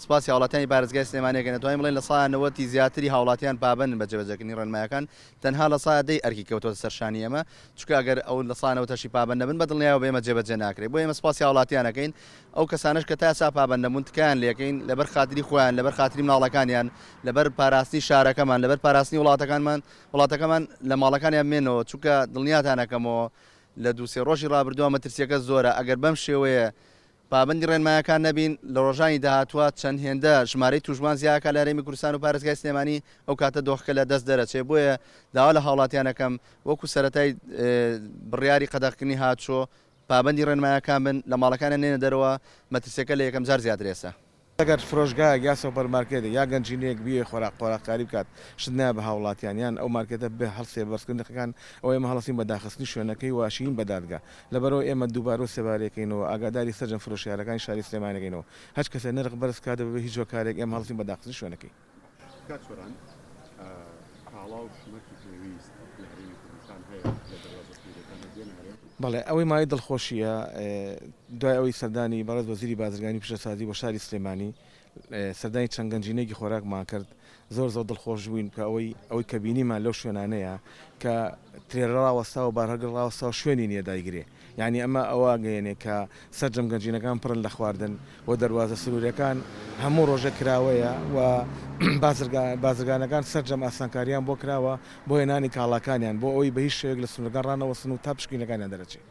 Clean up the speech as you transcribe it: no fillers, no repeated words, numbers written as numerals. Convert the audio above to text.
سپاسی هاوڵاتیانی بارزگای سلێمانیەکەن دەتوانین بڵێن لە ساڵ 90 زیاتری هاوڵاتیان پابەندن بە جێبەجێکردنی ڕێنماییەکان تەنها لە ساڵ 10 ئەرکی کەوتۆتە سەرشانی ئێمە چونکە ئەگەر ئەو لە ساڵ 90 پابەند نەبن بەدڵنیایەوە بێمە جێبەجێ ناکرێت بۆ ئێمە سپاسی هاوڵاتیانەکەین ئەو کەسانش کە تا ئێستا پابەند نەبوون تکایان لێکەین لەبەر خاتری خۆیان لەبەر خاتری ماڵەکانیان لەبەر پاراستنی شارەکەمان لەبەر پاراستنی وڵاتەکەمان لە ماڵەکانیان بمێنەوە چونکە دڵنیاتانەکەمەوە لە دووسێ ڕۆژی ڕابردووە مەترسیەکە زۆرە ئەگەر بەم شێوەیە پابەندی ڕێنماییەکان نەبین لە ڕۆژانی داهاتوە چەند هێندە ژمارەی توژمان زیادکە لە هەرێمی کوردستان و پارێزگای سلێمانی ئەو کاتە دۆخەکە لە دەست دەرەچێت بۆیە داوا لە هاوڵاتیانەکەم وەکو سەرەتای بڕیاری قەدەغکردنی هاتچۆ پابەندی ڕێنماییەکان بن لە ماڵەکانە نێنە دەرەوە مەترسیەکە لە یەکەم جار زیاتر ئێستا ئەگەر فرۆشگایەک یا سوپەرمارکێت یا گەنجینەیەک بێ خۆراقکاری بکات شت نایە بە هاوڵاتیان ئەو مارکێتە بێ هەڵسێ بەرزکردنەکان ئەو ئێمە هەڵسین بە داخستنی شوێنەکەی واشین بەدادگا لەبەرەوە ئێمە دووبارە سێبارەکەینەوە ئاگاداری سەرجەم فرۆشیارەکانی شاری سلێمانەکەینەوە هەچ کەسە نرخ بەرز کاتە بە هیچ جۆکارێک ئێمە هەڵسین بە داخستنی شوێنەکەی بەڵێ ئەوەی مای دڵخۆشیە دوای ئەوەی سەردانی بەڕێز وەزیری بازرگانی پیشەسازی بۆ شاری سلێمانی سەردانی چەند گەنجینەیەکی خۆراکمان کرد زۆر دڵخۆش بووین کە ئەوەی کە بینیمان لەو شوێنانەیە کە ترێڕاوەستا و بارهەگەڕاوەستا و شوێنی نییە دایگرێ یعنی ئەمە ئەوە گەیەنێ کە سەرجەم گەنجینەکان پڕن لە خواردن و دەواازە سروورەکان هەموو ڕۆژە کراوەیە و بازرگانەکان سەرجەم ئاسانکاریان بۆ کراوە بۆ هێنانی کاڵاکانیان بۆ ئەوەی بە هیچ شێوەیەک لە سنوورەکان ڕانەوەسن و تا پشکینەکانیان دەرەچێت.